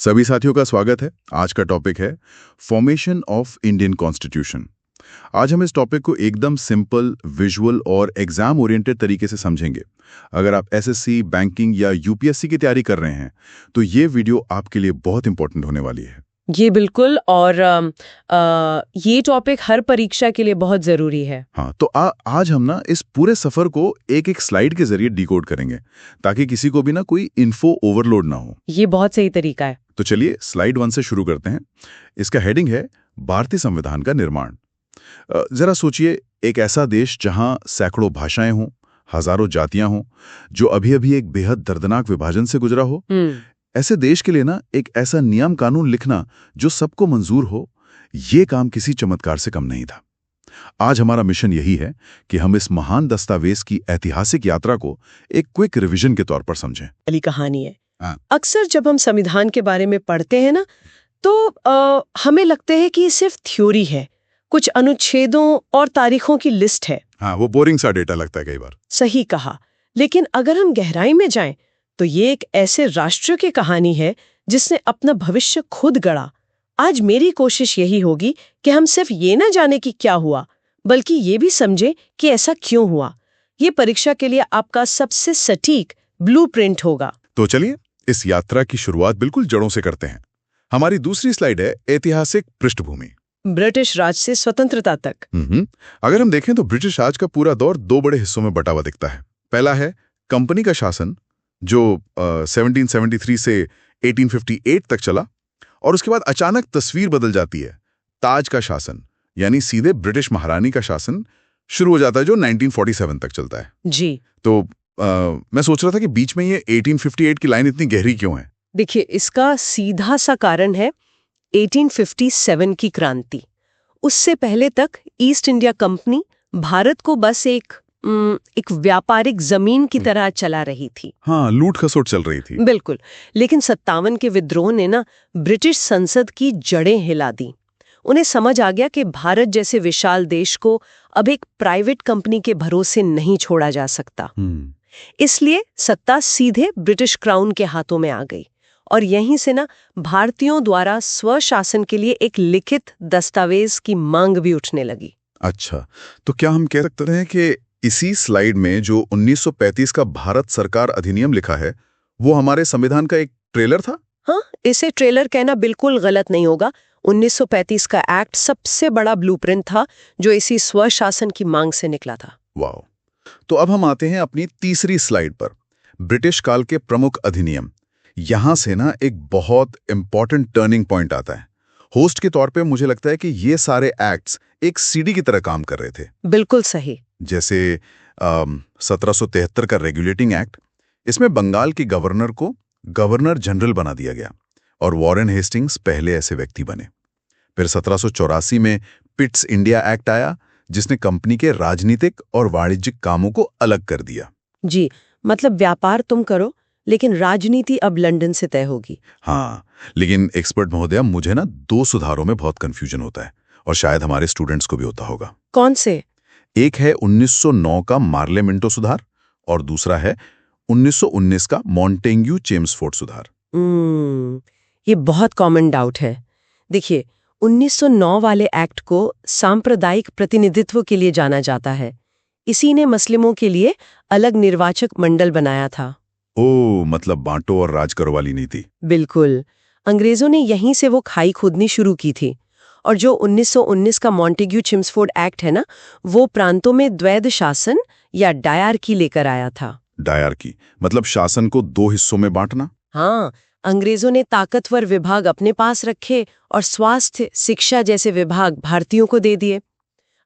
सभी साथियों का स्वागत है। आज का टॉपिक है फॉर्मेशन ऑफ इंडियन कॉन्स्टिट्यूशन। आज हम इस टॉपिक को एकदम सिंपल, विजुअल और एग्जाम ओरिएंटेड तरीके से समझेंगे। अगर आप एसएससी, बैंकिंग या यूपीएससी की तैयारी कर रहे हैं तो ये वीडियो आपके लिए बहुत इंपॉर्टेंट होने वाली है। ये बिल्कुल। और ये टॉपिक हर परीक्षा के लिए बहुत जरूरी है। हाँ, तो आज हम ना इस पूरे सफर को एक एक स्लाइड के जरिए डिकोड करेंगे ताकि किसी को भी ना कोई इन्फो ओवरलोड ना हो। ये बहुत सही तरीका है। तो चलिए स्लाइड 1 से शुरू करते हैं। इसका हेडिंग है भारतीय संविधान का निर्माण। जरा सोचिए, एक ऐसा देश जहां सैकड़ों भाषाएं हों, हजारों जातियां हों, जो अभी अभी एक बेहद दर्दनाक विभाजन से गुजरा हो। ऐसे देश के लिए ना एक ऐसा नियम कानून लिखना जो सबको मंजूर हो, ये काम किसी चमत्कार से कम नहीं था। आज हमारा मिशन यही है कि हम इस महान दस्तावेज की ऐतिहासिक यात्रा को एक क्विक रिवीजन के तौर पर समझें। पहली कहानी है। हाँ। अक्सर जब हम संविधान के बारे में पढ़ते हैं ना, तो हमें लगता है कि ये सिर्फ थ्योरी है, कुछ अनुच्छेदों और तारीखों की लिस्ट है। हाँ, वो बोरिंग सा डेटा लगता है कई बार। सही कहा। लेकिन अगर हम गहराई में जाएं तो ये एक ऐसे राष्ट्र की कहानी है जिसने अपना भविष्य खुद गढ़ा। आज मेरी कोशिश यही होगी कि हम सिर्फ ये ना जाने कि क्या हुआ, बल्कि ये भी समझें कि ऐसा क्यों हुआ। ये परीक्षा के लिए आपका सबसे सटीक ब्लूप्रिंट होगा। तो चलिए इस यात्रा की शुरुआत बिल्कुल जड़ों से करते हैं। हमारी दूसरी स्लाइड है ऐतिहासिक पृष्ठभूमि। ब्रिटिश राज से स्वतंत्रता तक। अगर हम देखें तो ब्रिटिश राज का पूरा दौर दो बड़े हिस्सों में बटा हुआ दिखता है। पहला है कंपनी का शासन, जो 1773 से 1858 तक चला, और उसके बाद अचानक तस्वीर बदल जाती है। ताज का शासन, यानी सीधे ब्रिटिश महारानी का शासन शुरू हो जाता है, जो 1947 तक चलता है। जी। तो मैं सोच रहा था कि बीच में ये 1858 की लाइन इतनी गहरी क्यों है? देखिए, इसका सीधा सा कारण है 1857 की क्रांति। उससे पहले तक ईस्ट इंडिया कंपनी भारत को बस एक व्यापारिक जमीन की तरह चला रही थी। हाँ, लूट खसोट चल रही थी। बिल्कुल। लेकिन 57 के विद्रोह ने ना ब्रिटिश संसद की जड़ें हिला दी। उन्हें समझ आ गया कि भारत जैसे विशाल देश को अब एक प्राइवेट कंपनी के भरोसे नहीं छोड़ा जा सकता। इसलिए सत्ता सीधे ब्रिटिश क्राउन के हाथों में आ गई, और यहीं से ना भारतीयों द्वारा स्वशासन के लिए एक लिखित दस्तावेज की मांग भी उठने लगी। अच्छा, तो क्या हम कह सकते हैं कि इसी स्लाइड में जो 1935 का भारत सरकार अधिनियम लिखा है, वो हमारे संविधान का एक ट्रेलर था? हाँ, इसे ट्रेलर कहना बिल्कुल गलत नहीं होगा। 1935 का एक्ट सबसे बड़ा ब्लूप्रिंट था जो इसी स्वशासन की मांग से निकला था। वाह! तो अब हम आते हैं अपनी तीसरी स्लाइड पर, ब्रिटिश काल के प्रमुख अधिनियम। यहां से ना एक बहुत इंपॉर्टेंट टर्निंग पॉइंट आता है। होस्ट के तौर पे मुझे लगता है कि ये सारे एक्ट्स एक सीडी की तरह काम कर रहे थे। बिल्कुल सही। जैसे 1773 का रेगुलेटिंग एक्ट, इसमें बंगाल के गवर्नर को गवर्नर जनरल बना दिया गया और वॉरेन हेस्टिंग्स पहले ऐसे व्यक्ति बने। फिर 1784 में पिट्स इंडिया एक्ट आया, जिसने कंपनी के राजनीतिक और वाणिज्यिक कामों को अलग कर दिया। जी, मतलब व्यापार तुम करो, लेकिन राजनीति अब लंदन से तय होगी। हाँ, लेकिन एक्सपर्ट महोदया, मुझे ना दो सुधारों में बहुत कंफ्यूजन होता है, और शायद हमारे स्टूडेंट्स को भी होता होगा। कौन से? एक है 1909 का मार्ले मिंटो सुधार, और दूसरा है 1919 का मॉन्टेग्यू चेम्सफोर्ड सुधार। ये बहुत कॉमन डाउट है। देखिए, 1909 वाले एक्ट को सांप्रदायिक प्रतिनिधित्व के लिए जाना जाता है। इसी ने मुस्लिमों के लिए अलग निर्वाचक मंडल बनाया था। ओ, मतलब बांटो और राज करो वाली नीति। बिल्कुल। अंग्रेजों ने यहीं से वो खाई खोदनी शुरू की थी। और जो 1919 का मॉन्टेग्यू चेम्सफोर्ड एक्ट है ना, वो प्रांतों में द्वैध शासन या डायरकी लेकर आया था। डायरकी मतलब शासन को दो हिस्सों में बांटना? हाँ, अंग्रेजों ने ताकतवर विभाग अपने पास रखे और स्वास्थ्य, शिक्षा जैसे विभाग भारतीयों को दे दिए।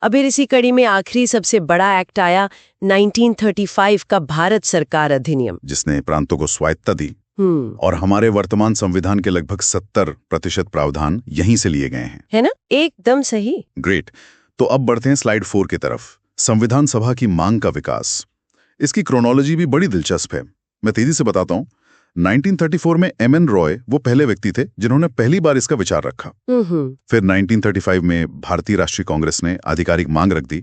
अब इसी कड़ी में आखिरी सबसे बड़ा एक्ट आया 1935 का भारत सरकार अधिनियम, जिसने प्रांतों को स्वायत्तता दी। और हमारे वर्तमान संविधान के लगभग 70% प्रावधान यहीं से लिए गए हैं, है ना? एकदम सही। ग्रेट। तो अब बढ़ते हैं स्लाइड 4 की तरफ, संविधान सभा की मांग का विकास। इसकी क्रोनोलॉजी भी बड़ी दिलचस्प है। मैं तेजी से बताता हूँ। 1934 में एमएन रॉय वो पहले व्यक्ति थे जिन्होंने पहली बार इसका विचार रखा। फिर 1935 में भारतीय राष्ट्रीय कांग्रेस ने आधिकारिक मांग रख दी।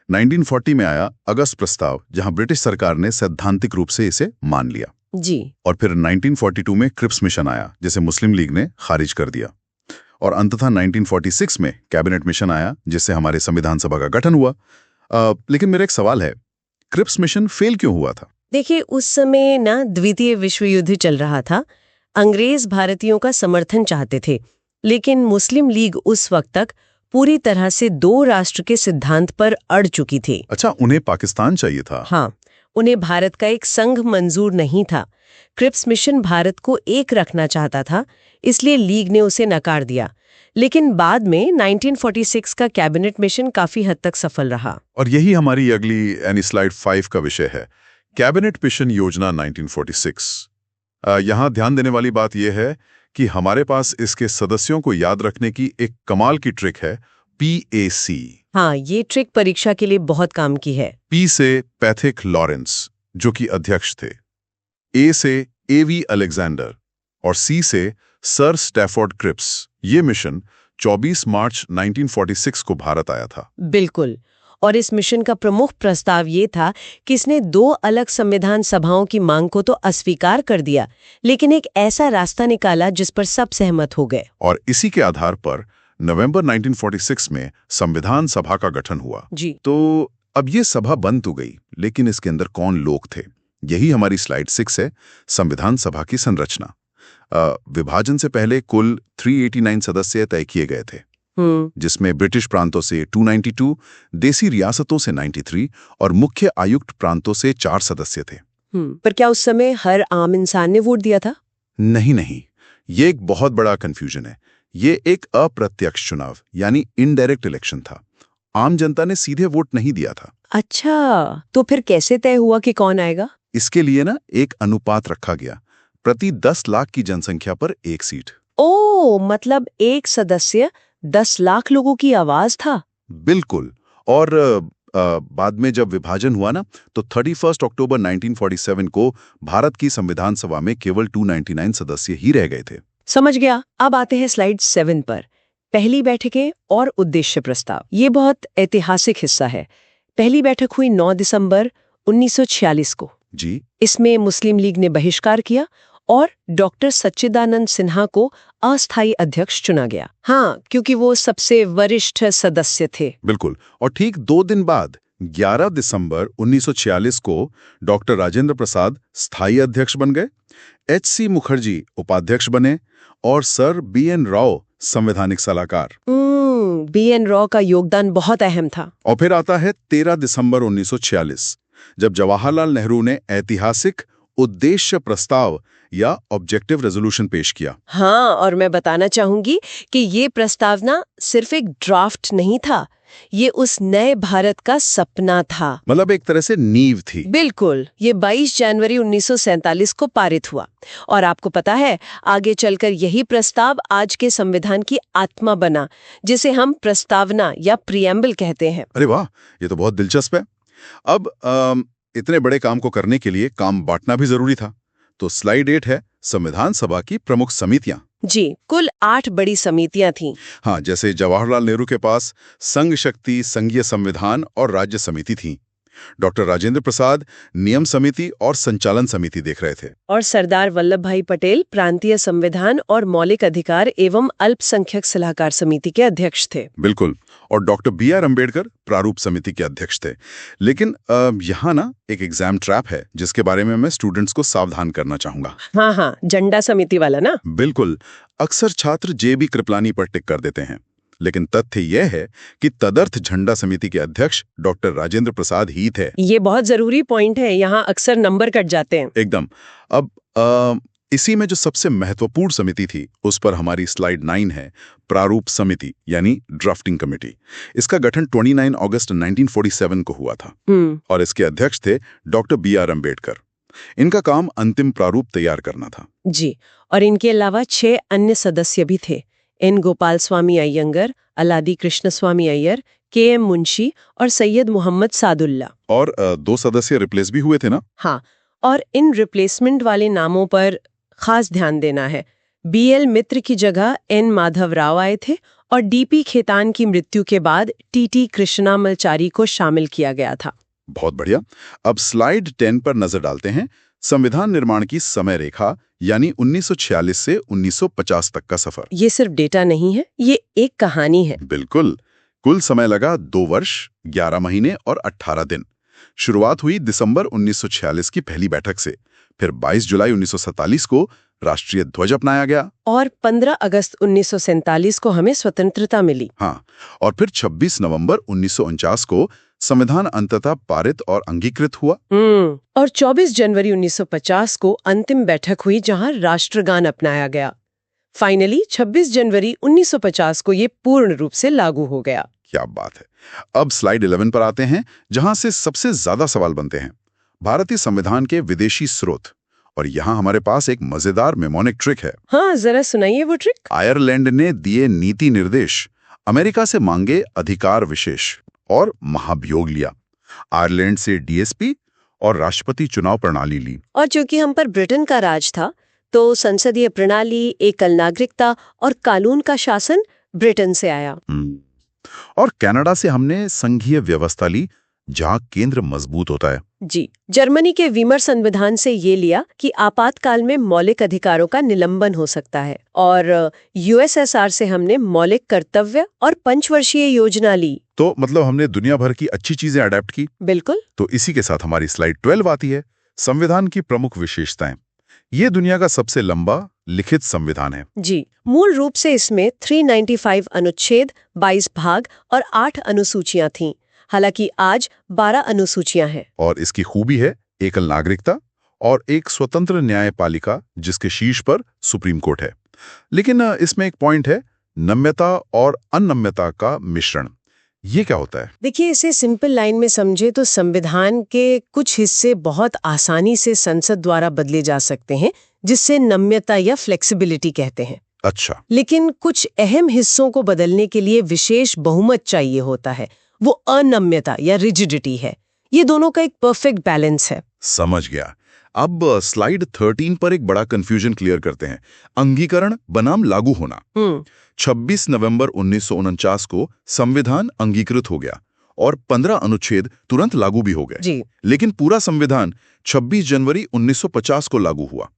1940 में आया अगस्त प्रस्ताव, जहां ब्रिटिश सरकार ने सैद्धांतिक रूप से इसे मान लिया। जी। और फिर 1942 में क्रिप्स मिशन आया, जिसे मुस्लिम लीग ने खारिज कर दिया। और अंततः 1946 में कैबिनेट मिशन आया, जिससे हमारे संविधान सभा का गठन हुआ। लेकिन मेरा एक सवाल है, क्रिप्स मिशन फेल क्यों हुआ था? देखिए, उस समय ना द्वितीय विश्व युद्ध चल रहा था। अंग्रेज भारतीयों का समर्थन चाहते थे, लेकिन मुस्लिम लीग उस वक्त तक पूरी तरह से दो राष्ट्र के सिद्धांत पर अड़ चुकी थी। अच्छा, उन्हें पाकिस्तान चाहिए था। हाँ, उन्हें भारत का एक संघ मंजूर नहीं था। क्रिप्स मिशन भारत को एक रखना चाहता था, इसलिए लीग ने उसे नकार दिया। लेकिन बाद में 1946 का कैबिनेट मिशन काफी हद तक सफल रहा। और यही हमारी अगली यानी स्लाइड 5 का विषय है, कैबिनेट मिशन योजना 1946। यहाँ ध्यान देने वाली बात यह है कि हमारे पास इसके सदस्यों को याद रखने की एक कमाल की ट्रिक है, PAC। हाँ, ये ट्रिक परीक्षा के लिए बहुत काम की है। P से पैथिक लॉरेंस, जो कि अध्यक्ष थे, A से AV अलेक्जेंडर और C से सर स्टैफोर्ड क्रिप्स। ये मिशन 24 मार्च 1946 को भारत आया था। बिल्कुल। और इस मिशन का प्रमुख प्रस्ताव ये था कि इसने दो अलग संविधान सभाओं की मांग को तो अस्वीकार कर दिया, लेकिन एक ऐसा रास्ता निकाला जिस पर सब सहमत हो गए। और इसी के आधार पर नवंबर 1946 में संविधान सभा का गठन हुआ। जी। तो अब ये सभा बन तो गई, लेकिन इसके अंदर कौन लोग थे? यही हमारी स्लाइड 6 है, संविधान सभा की संरचना। विभाजन से पहले कुल 389 सदस्य तय किए गए थे, जिसमें ब्रिटिश प्रांतों से 292, देसी रियासतों से 93 और मुख्य आयुक्त प्रांतों से 4 सदस्य थे। पर क्या उस समय हर आम इंसान ने वोट दिया था? नहीं, ये एक बहुत बड़ा कंफ्यूजन है। ये एक अप्रत्यक्ष चुनाव यानी इनडायरेक्ट इलेक्शन था। आम जनता ने सीधे वोट नहीं दिया था। अच्छा, तो फिर कैसे तय हुआ कि कौन आएगा? इसके लिए ना एक अनुपात रखा गया, प्रति 10 लाख की जनसंख्या पर एक सीट। ओ, मतलब एक सदस्य 10 लाख लोगों की आवाज था। बिल्कुल। और बाद में जब विभाजन हुआ ना, तो 31 अक्टूबर 1947 को भारत की संविधान सभा में केवल 299 सदस्य ही रह गए थे। समझ गया। अब आते हैं स्लाइड 7 पर। पहली बैठकें और उद्देश्य प्रस्ताव। ये बहुत ऐतिहासिक हिस्सा है। पहली बैठक हुई 9 दिसंबर 1946 को। जी। इसमें मुस्लिम लीग ने बहिष्कार किया और डॉक्टर सच्चिदानंद सिन्हा को अस्थायी अध्यक्ष चुना गया। हाँ, क्योंकि वो सबसे वरिष्ठ सदस्य थे। बिल्कुल। और ठीक 2 दिन बाद 11 दिसंबर 1946 को डॉक्टर राजेंद्र प्रसाद स्थायी अध्यक्ष बन गए, HC मुखर्जी उपाध्यक्ष बने और सर BN राव संवैधानिक सलाहकार। BN राव का योगदान बहुत अहम था। और फिर आता है 13 दिसंबर 1946, जब जवाहरलाल नेहरू ने ऐतिहासिक उद्देश्य प्रस्ताव या ऑब्जेक्टिव रेजोल्यूशन पेश किया। हाँ, और मैं बताना चाहूंगी कि ये प्रस्ताव ना सिर्फ एक ड्राफ्ट नहीं था, ये उस नए भारत का सपना था। मतलब एक तरह से नींव थी। बिल्कुल। ये 22 जनवरी 1947 को पारित हुआ और आपको पता है, आगे चलकर यही प्रस्ताव आज के संविधान की आत्मा बना, जिसे हम प्रस्तावना या प्रीएम्बल कहते हैं। अरे वाह, ये तो बहुत दिलचस्प है। अब इतने बड़े काम को करने के लिए काम बांटना भी जरूरी था। तो स्लाइड 8 है, संविधान सभा की प्रमुख समितियां। जी, कुल 8 बड़ी समितियां थीं। हाँ, जैसे जवाहरलाल नेहरू के पास संघ शक्ति, संघीय संविधान और राज्य समिति थी। डॉक्टर राजेंद्र प्रसाद नियम समिति और संचालन समिति देख रहे थे। और सरदार वल्लभ भाई पटेल प्रांतीय संविधान और मौलिक अधिकार एवं अल्पसंख्यक सलाहकार समिति के अध्यक्ष थे। बिल्कुल। और डॉक्टर BR अम्बेडकर प्रारूप समिति के अध्यक्ष थे। लेकिन यहाँ ना एक एग्जाम ट्रैप है, जिसके बारे में मैं स्टूडेंट्स को सावधान करना चाहूंगा। हाँ, झंडा समिति वाला ना। बिल्कुल। अक्सर छात्र JB कृपलानी पर टिक कर देते हैं, लेकिन तथ्य यह है कि तदर्थ झंडा समिति के अध्यक्ष डॉक्टर राजेंद्र प्रसाद ही थे। ये बहुत जरूरी पॉइंट है, यहाँ अक्सर नंबर कट जाते हैं। एकदम। अब इसी में जो सबसे महत्वपूर्ण समिति थी, उस पर हमारी स्लाइड 9 है, प्रारूप समिति यानी ड्राफ्टिंग कमेटी। इसका गठन 29 अगस्त 1947 को हुआ था और इसके अध्यक्ष थे डॉक्टर BR अम्बेडकर। इनका काम अंतिम प्रारूप तैयार करना था। जी, और इनके अलावा 6 अन्य सदस्य भी थे। N गोपाल स्वामी अयंगर, अलादी कृष्ण स्वामी अय्यर, KM मुंशी और सैयद मोहम्मद सादुल्ला। और 2 सदस्य रिप्लेस भी हुए थे ना? हाँ, और इन रिप्लेसमेंट वाले नामों पर खास ध्यान देना है। BL मित्र की जगह N माधव राव आए थे और DP खेतान की मृत्यु के बाद TT कृष्णामलचारी को शामिल किया गया था। बहुत बढ़िया। अब स्लाइड 10 पर नजर डालते हैं, संविधान निर्माण की समय रेखा यानी 1946 से 1950 तक का सफर। ये सिर्फ डेटा नहीं है, ये एक कहानी है। बिल्कुल। कुल समय लगा 2 वर्ष, 11 महीने और 18 दिन। शुरुआत हुई दिसंबर 1946 की पहली बैठक से, फिर 22 जुलाई 1947 को राष्ट्रीय ध्वज अपनाया गया और 15 अगस्त 1947 को हमें स्वतंत्रता मिली। हाँ, और फिर 26 नवंबर 1949 को संविधान अंततः पारित और अंगीकृत हुआ। और 24 जनवरी 1950 को अंतिम बैठक हुई जहां राष्ट्रगान अपनाया गया। फाइनली 26 जनवरी 1950 को ये पूर्ण रूप से लागू हो गया। क्या बात है। अब स्लाइड 11 पर आते हैं, जहां से सबसे ज्यादा सवाल बनते हैं, भारतीय संविधान के विदेशी स्रोत। और यहाँ हमारे पास एक मजेदार मेमोनिक ट्रिक है। हाँ, जरा सुनाइए वो ट्रिक। आयरलैंड ने दिए नीति निर्देश, अमेरिका से मांगे अधिकार विशेष और महाभियोग लिया। आयरलैंड से डीएसपी और राष्ट्रपति चुनाव प्रणाली ली। और चूंकि हम पर ब्रिटेन का राज था, तो संसदीय प्रणाली, एकल नागरिकता और कानून का शासन ब्रिटेन से आया। और कनाडा से हमने संघीय व्यवस्था ली, जहां केंद्र मजबूत होता है। जी, जर्मनी के वीमर संविधान से ये लिया कि आपातकाल में मौलिक अधिकारों का निलंबन हो सकता है। और यूएसएसआर से हमने मौलिक कर्तव्य और पंचवर्षीय योजना ली। तो मतलब हमने दुनिया भर की अच्छी चीजें अडेप्ट की। बिल्कुल। तो इसी के साथ हमारी स्लाइड 12 आती है, संविधान की प्रमुख विशेषताएं। ये दुनिया का सबसे लंबा लिखित संविधान है। जी, मूल रूप से इसमें 395 अनुच्छेद, 22 भाग और 8 अनुसूचियां थीं। हालांकि आज 12 अनुसूचियां हैं। और इसकी खूबी है एकल नागरिकता और एक स्वतंत्र न्यायपालिका, जिसके शीर्ष पर सुप्रीम कोर्ट है। लेकिन इसमें एक पॉइंट है, नम्यता और अनम्यता का मिश्रण। ये क्या होता है? देखिए, इसे सिंपल लाइन में समझे तो संविधान के कुछ हिस्से बहुत आसानी से संसद द्वारा बदले जा सकते हैं, जिससे नम्यता या फ्लेक्सिबिलिटी कहते हैं। अच्छा। लेकिन कुछ अहम हिस्सों को बदलने के लिए विशेष बहुमत चाहिए होता है, वो अनम्यता या रिजिडिटी है। ये दोनों का एक परफेक्ट बैलेंस है। समझ गया। अब स्लाइड 13 पर एक बड़ा कंफ्यूजन क्लियर करते हैं, अंगीकरण बनाम लागू होना। 26 नवंबर 1949 को संविधान अंगीकृत हो गया और 15 अनुच्छेद तुरंत लागू भी हो गए। जी। लेकिन पूरा संविधान 26 जनवरी 1950 को लागू हुआ।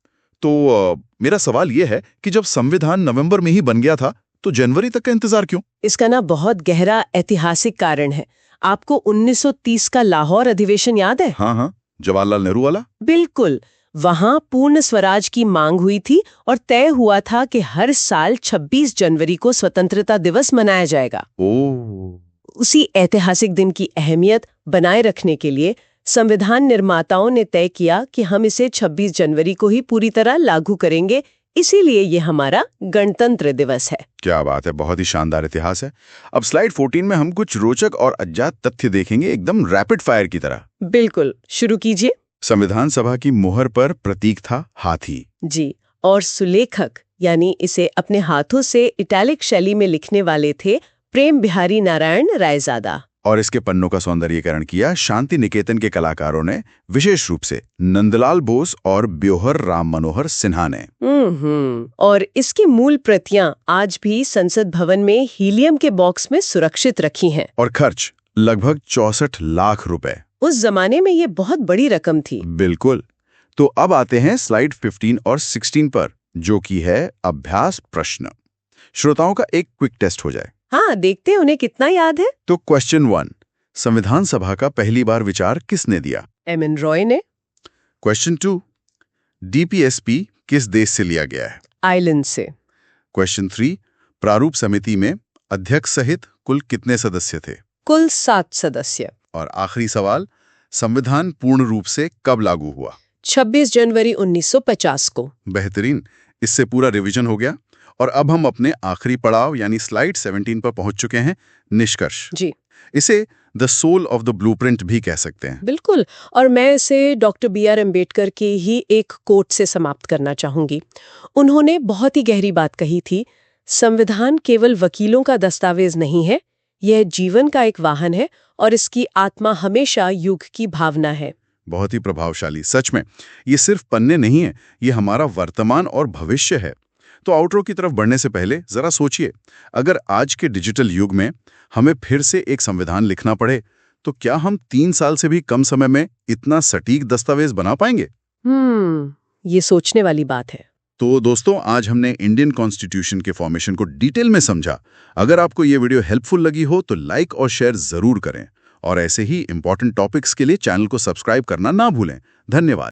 तो मेरा सवाल यह है कि जब संविधान नवंबर में ही बन गया था, तो जनवरी तक का इंतजार क्यों? इसका ना बहुत गहरा ऐतिहासिक कारण है। आपको 1930 का लाहौर अधिवेशन याद है? हाँ, जवाहरलाल नेहरू वाला। बिल्कुल। वहां पूर्ण स्वराज की मांग हुई थी और तय हुआ था कि हर साल 26 जनवरी को स्वतंत्रता दिवस मनाया जाएगा। उसी ऐतिहासिक दिन की अहमियत बनाए रखने के लिए संविधान निर्माताओं ने तय किया कि हम इसे 26 जनवरी को ही पूरी तरह लागू करेंगे, इसीलिए ये हमारा गणतंत्र दिवस है। क्या बात है, बहुत ही शानदार इतिहास है। अब स्लाइड 14 में हम कुछ रोचक और अज्ञात तथ्य देखेंगे, एकदम रैपिड फायर की तरह। बिल्कुल, शुरू कीजिए। संविधान सभा की मुहर पर प्रतीक था हाथी। जी, और सुलेखक यानी इसे अपने हाथों से इटैलिक शैली में लिखने वाले थे प्रेम बिहारी नारायण रायजादा। और इसके पन्नों का सौंदर्यीकरण किया शांति निकेतन के कलाकारों ने, विशेष रूप से नंदलाल बोस और ब्योहर राम मनोहर सिन्हा ने। और इसकी मूल प्रतियां आज भी संसद भवन में हीलियम के बॉक्स में सुरक्षित रखी हैं। और खर्च लगभग 64 लाख रुपए। उस जमाने में ये बहुत बड़ी रकम थी। बिल्कुल। तो अब आते हैं स्लाइड 15 और 16 पर, जो कि है अभ्यास प्रश्न। श्रोताओं का एक क्विक टेस्ट हो जाए। हाँ, देखते हैं उन्हें कितना याद है। तो क्वेश्चन 1, संविधान सभा का पहली बार विचार किसने दिया? एम.एन. रॉय ने। क्वेश्चन 2, डीपीएसपी किस देश से लिया गया है? आइलैंड से। क्वेश्चन 3, प्रारूप समिति में अध्यक्ष सहित कुल कितने सदस्य थे? कुल 7 सदस्य। और आखिरी सवाल, संविधान पूर्ण रूप से कब लागू हुआ? 26 जनवरी 1950 को। बेहतरीन, इससे पूरा रिवीजन हो गया। और अब हम अपने आखिरी पड़ाव यानी स्लाइड 17 पर पहुंच चुके हैं, निष्कर्ष। जी। इसे the soul of the blueprint भी कह सकते हैं। बिल्कुल, और मैं इसे डॉक्टर B.R. अम्बेडकर के ही एक कोट से समाप्त करना चाहूंगी। उन्होंने बहुत ही गहरी बात कही थी, संविधान केवल वकीलों का दस्तावेज नहीं है, यह जीवन का एक वाहन है और इसकी आत्मा हमेशा युग की भावना है। बहुत ही प्रभावशाली। सच में ये सिर्फ पन्ने नहीं है, ये हमारा वर्तमान और भविष्य है। तो आउटरो की तरफ बढ़ने से पहले जरा सोचिए, अगर आज के डिजिटल युग में हमें फिर से एक संविधान लिखना पड़े, तो क्या हम 3 साल से भी कम समय में इतना सटीक दस्तावेज बना पाएंगे? ये सोचने वाली बात है। तो दोस्तों, आज हमने इंडियन कॉन्स्टिट्यूशन के फॉर्मेशन को डिटेल में समझा। अगर आपको ये वीडियो हेल्पफुल लगी हो तो लाइक और शेयर जरूर करें, और ऐसे ही इंपॉर्टेंट टॉपिक्स के लिए चैनल को सब्सक्राइब करना ना भूलें। धन्यवाद।